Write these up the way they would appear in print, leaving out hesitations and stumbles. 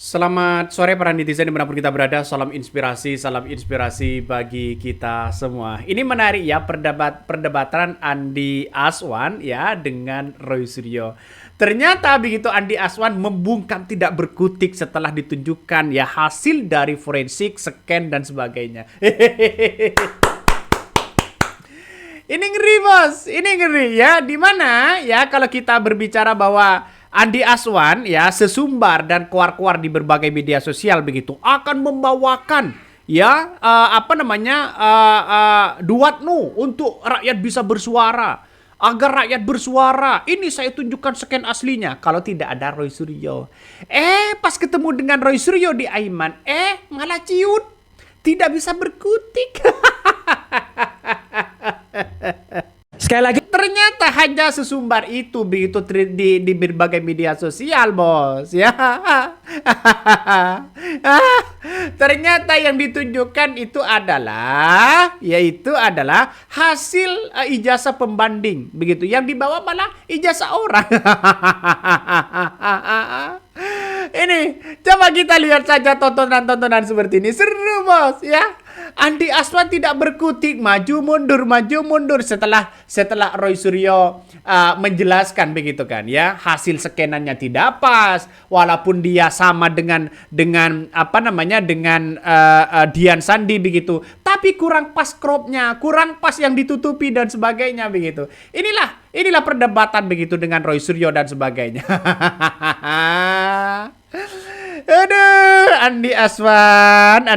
Selamat sore para netizen dimanapun kita berada. Salam inspirasi bagi kita semua. Ini menarik ya perdebatan Andi Aswan ya dengan Roy Suryo. Ternyata begitu Andi Aswan membungkam tidak berkutik setelah ditunjukkan ya hasil dari forensik, scan dan sebagainya. Ini ngeri bos, ini ngeri ya. Dimana ya kalau kita berbicara bahwa Andi Aswan ya sesumbar dan keluar-keluar di berbagai media sosial begitu akan membawakan ya Duatno untuk rakyat bisa bersuara, agar rakyat bersuara. Ini saya tunjukkan scan aslinya kalau tidak ada Roy Suryo. Pas ketemu dengan Roy Suryo di Aiman, malah ciut, tidak bisa berkutik. Sekali lagi, Ternyata hanya sesumbar itu begitu di berbagai media sosial, bos. Ya. Ternyata yang ditunjukkan itu adalah hasil ijazah pembanding begitu. Yang dibawa malah ijazah orang. Ini coba kita lihat saja tontonan-tontonan seperti ini. Seru, bos, ya. Andi Aswan tidak berkutik, maju mundur setelah Roy Suryo menjelaskan begitu kan ya, hasil skenannya tidak pas walaupun dia sama dengan Dian Sandi begitu, tapi kurang pas cropnya, kurang pas yang ditutupi dan sebagainya begitu. Inilah perdebatan begitu dengan Roy Suryo dan sebagainya. Aduh, Andi Aswan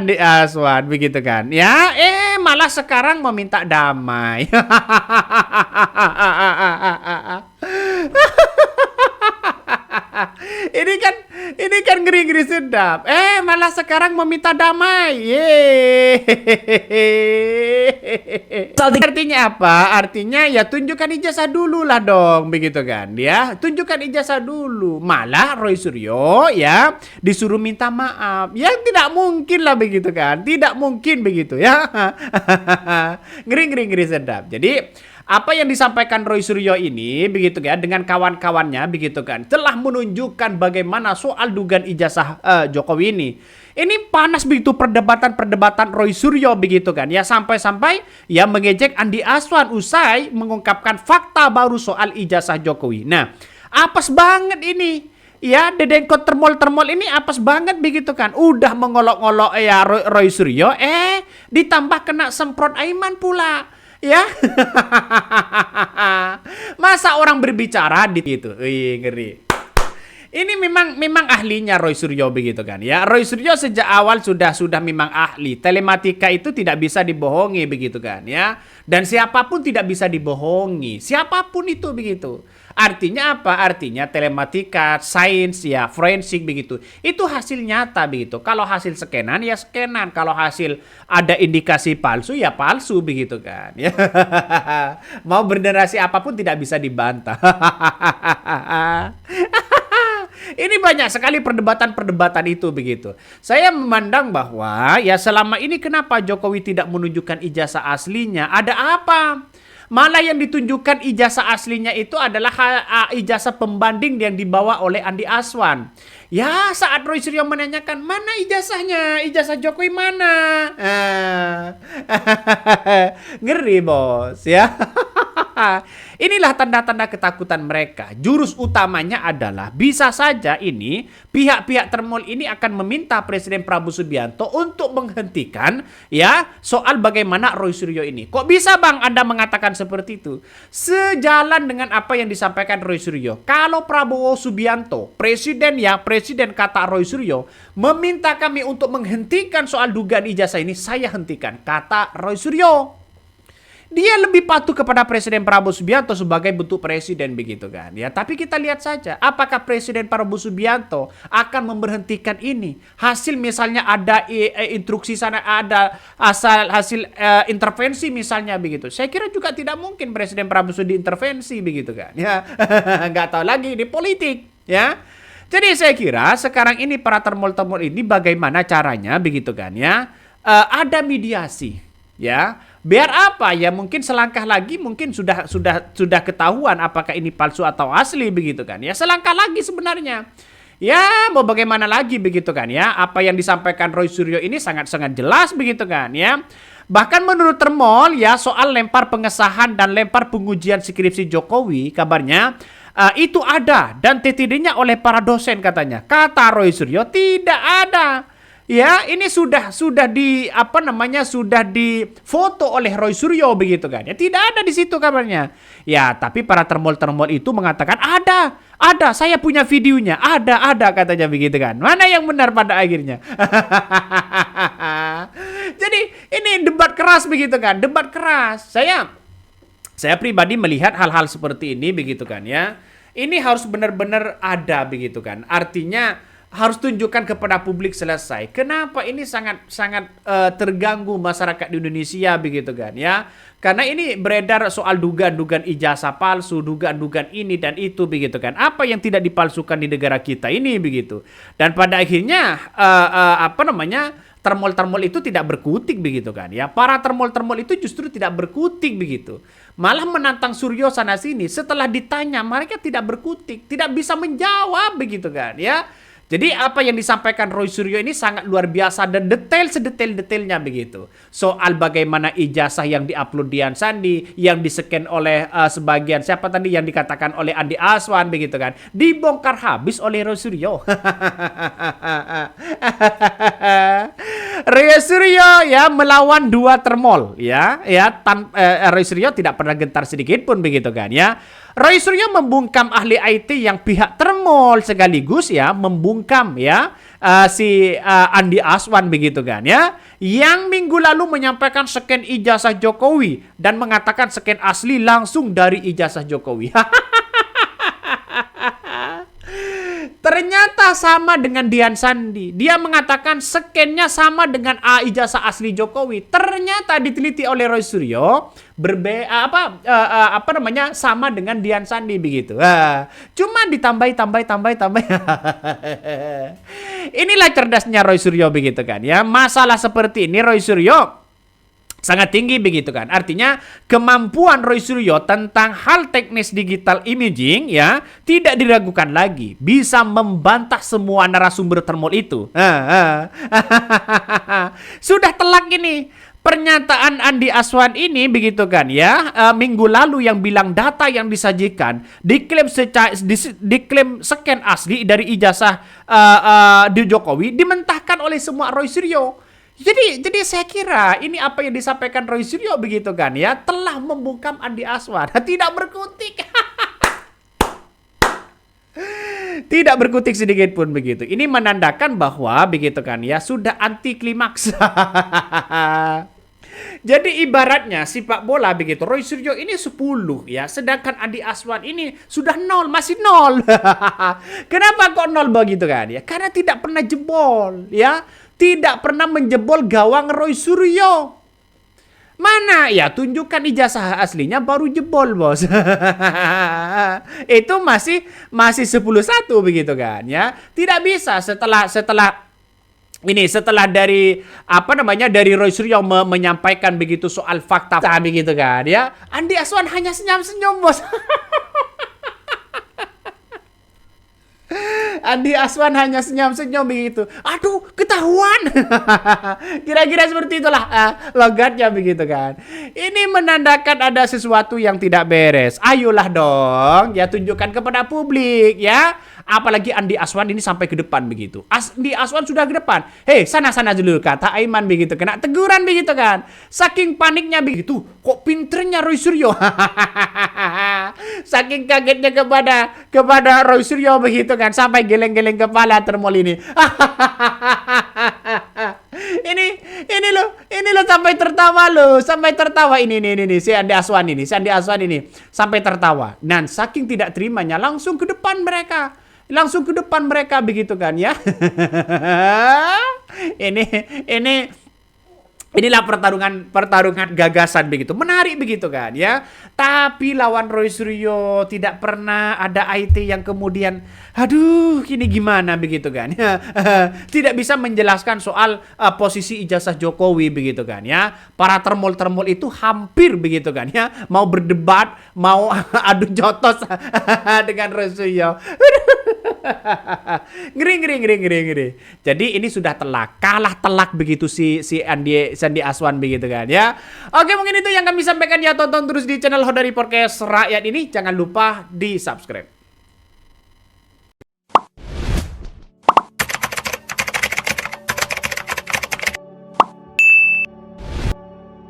begitu kan. Ya, malah sekarang meminta damai. Ini kan ngeri-ngeri sedap. Malah sekarang meminta damai. Artinya apa? Artinya ya tunjukkan ijazah dulu lah dong, begitu kan? Ya, tunjukkan ijazah dulu. Malah Roy Suryo ya disuruh minta maaf. Ya tidak mungkin lah begitu kan? Tidak mungkin begitu ya. Ngeri sedap. Jadi apa yang disampaikan Roy Suryo ini begitu ya dengan kawan-kawannya begitu kan telah menunjukkan bagaimana soal dugaan ijazah Jokowi ini. Ini panas begitu perdebatan Roy Suryo begitu kan ya, sampai-sampai ya mengejek Andi Aswan usai mengungkapkan fakta baru soal ijazah Jokowi. Nah, apes banget ini. Ya, dedengkot termol ini apes banget begitu kan. Udah mengolok-olok ya Roy Suryo, ditambah kena semprot Aiman pula. Ya. Masa orang berbicara di itu. Ngeri. Ini memang ahlinya Roy Suryo begitu kan ya. Roy Suryo sejak awal sudah memang ahli. Telematika itu tidak bisa dibohongi begitu kan ya. Dan siapapun tidak bisa dibohongi. Siapapun itu begitu. Artinya apa? Artinya telematika, sains ya, forensik begitu. Itu hasil nyata begitu. Kalau hasil scanan ya scanan. Kalau hasil ada indikasi palsu ya palsu begitu kan ya. Mau bernarasi apapun tidak bisa dibantah. Ini banyak sekali perdebatan itu begitu. Saya memandang bahwa ya selama ini kenapa Jokowi tidak menunjukkan ijazah aslinya? Ada apa? Malah yang ditunjukkan ijazah aslinya itu adalah ijazah pembanding yang dibawa oleh Andi Aswan. Ya saat Roy Suryo menanyakan mana ijazahnya, ijazah Jokowi mana? Ngeri bos ya. Inilah tanda-tanda ketakutan mereka. Jurus utamanya adalah bisa saja ini pihak-pihak termol ini akan meminta Presiden Prabowo Subianto untuk menghentikan ya soal bagaimana Roy Suryo ini. Kok bisa Bang Anda mengatakan seperti itu? Sejalan dengan apa yang disampaikan Roy Suryo. Kalau Prabowo Subianto, presiden kata Roy Suryo, meminta kami untuk menghentikan soal dugaan ijazah ini, saya hentikan, kata Roy Suryo. Dia lebih patuh kepada Presiden Prabowo Subianto sebagai bentuk presiden begitu kan ya. Tapi kita lihat saja apakah Presiden Prabowo Subianto akan memberhentikan ini. Hasil misalnya ada instruksi sana, ada hasil intervensi misalnya begitu. Saya kira juga tidak mungkin Presiden Prabowo Subianto diintervensi begitu kan ya. Nggak tahu lagi di politik ya. Jadi saya kira sekarang ini para termol-termol ini bagaimana caranya begitu kan ya. Ada mediasi ya. Biar apa ya, mungkin selangkah lagi mungkin sudah ketahuan apakah ini palsu atau asli begitu kan ya. Selangkah lagi sebenarnya. Ya, mau bagaimana lagi begitu kan ya? Apa yang disampaikan Roy Suryo ini sangat-sangat jelas begitu kan ya? Bahkan menurut Termol ya, soal lempar pengesahan dan lempar pengujian skripsi Jokowi, kabarnya itu ada dan TTD-nya oleh para dosen katanya. Kata Roy Suryo tidak ada. Ya, ini sudah sudah difoto oleh Roy Suryo begitu kan. Ya, tidak ada di situ kabarnya. Ya, tapi para termol-termol itu mengatakan ada, saya punya videonya, ada katanya begitu kan. Mana yang benar pada akhirnya? Jadi, ini debat keras begitu kan, debat keras. Saya pribadi melihat hal-hal seperti ini begitu kan ya. Ini harus benar-benar ada begitu kan. Artinya harus tunjukkan kepada publik selesai. Kenapa ini sangat terganggu masyarakat di Indonesia begitu kan ya? Karena ini beredar soal dugaan-dugaan ijazah palsu, dugaan-dugaan ini dan itu begitu kan. Apa yang tidak dipalsukan di negara kita ini begitu. Dan pada akhirnya termol-termol itu tidak berkutik begitu kan ya. Para termol-termol itu justru tidak berkutik begitu. Malah menantang Suryo sana sini. Setelah ditanya mereka tidak berkutik, tidak bisa menjawab begitu kan ya. Jadi apa yang disampaikan Roy Suryo ini sangat luar biasa dan detail sedetail-detailnya begitu. Soal bagaimana ijazah yang diupload Dian Sandi, yang di-scan oleh sebagian siapa tadi yang dikatakan oleh Andi Aswan begitu kan. Dibongkar habis oleh Roy Suryo. Roy Suryo ya melawan dua termol ya. Roy Suryo tidak pernah gentar sedikit pun begitu kan ya. Roy Suryo membungkam ahli IT yang pihak termol sekaligus ya membungkam ya si Andi Aswan begitu kan ya, yang minggu lalu menyampaikan scan ijazah Jokowi dan mengatakan scan asli langsung dari ijazah Jokowi. Ternyata sama dengan Dian Sandi. Dia mengatakan scan-nya sama dengan ijazah asli Jokowi. Ternyata diteliti oleh Roy Suryo sama dengan Dian Sandi begitu. Cuma ditambah. Inilah cerdasnya Roy Suryo begitu kan ya. Masalah seperti ini Roy Suryo sangat tinggi begitu kan. Artinya kemampuan Roy Suryo tentang hal teknis digital imaging ya tidak diragukan lagi. Bisa membantah semua narasumber termol itu. Sudah telak ini. Pernyataan Andi Aswan ini begitu kan ya, minggu lalu yang bilang data yang disajikan diklaim scan asli dari ijazah di Jokowi dimentahkan oleh semua Roy Suryo. Jadi saya kira ini apa yang disampaikan Roy Suryo begitu kan ya telah membungkam Andi Aswan. Tidak berkutik. Tidak berkutik sedikit pun begitu. Ini menandakan bahwa begitu kan ya sudah anti klimaks. Jadi ibaratnya sepak bola begitu. Roy Suryo ini 10 ya, sedangkan Andi Aswan ini sudah 0, masih 0. Kenapa kok 0 begitu kan ya? Karena tidak pernah jebol ya. Tidak pernah menjebol gawang Roy Suryo. Mana? Ya tunjukkan ijazah aslinya baru jebol bos. Itu masih 10-1 begitu kan ya. Tidak bisa setelah dari dari Roy Suryo menyampaikan begitu soal fakta begitu kan ya. Andi Aswan hanya senyum-senyum bos. Andi Aswan hanya senyum-senyum begitu. Aduh, ketahuan. Kira-kira seperti itulah logatnya begitu kan. Ini menandakan ada sesuatu yang tidak beres. Ayolah dong, ya tunjukkan kepada publik ya. Apalagi Andi Aswan ini sampai ke depan begitu. Andi Aswan sudah ke depan. Hei, sana-sana dulu kata Aiman begitu. Kena teguran begitu kan. Saking paniknya begitu. Kok pinternya Roy Suryo. Saking kagetnya kepada Roy Suryo begitu kan. Sampai geleng-geleng kepala termol ini. Ini lo sampai tertawa ini si Andi Aswan ini sampai tertawa. Dan saking tidak terimanya langsung ke depan mereka begitu kan ya. Inilah pertarungan gagasan begitu. Menarik begitu kan ya. Tapi lawan Roy Suryo tidak pernah ada IT yang kemudian ini gimana begitu kan ya. Tidak bisa menjelaskan soal posisi ijazah Jokowi begitu kan ya. Para termol-termol itu hampir begitu kan ya mau berdebat, mau adu jotos dengan Roy Suryo. Ngeri. Jadi ini sudah kalah telak begitu si Sandi Aswan begitu kan ya. Oke, mungkin itu yang kami sampaikan ya. Tonton terus di channel Hodari Podcast Rakyat ini. Jangan lupa di subscribe.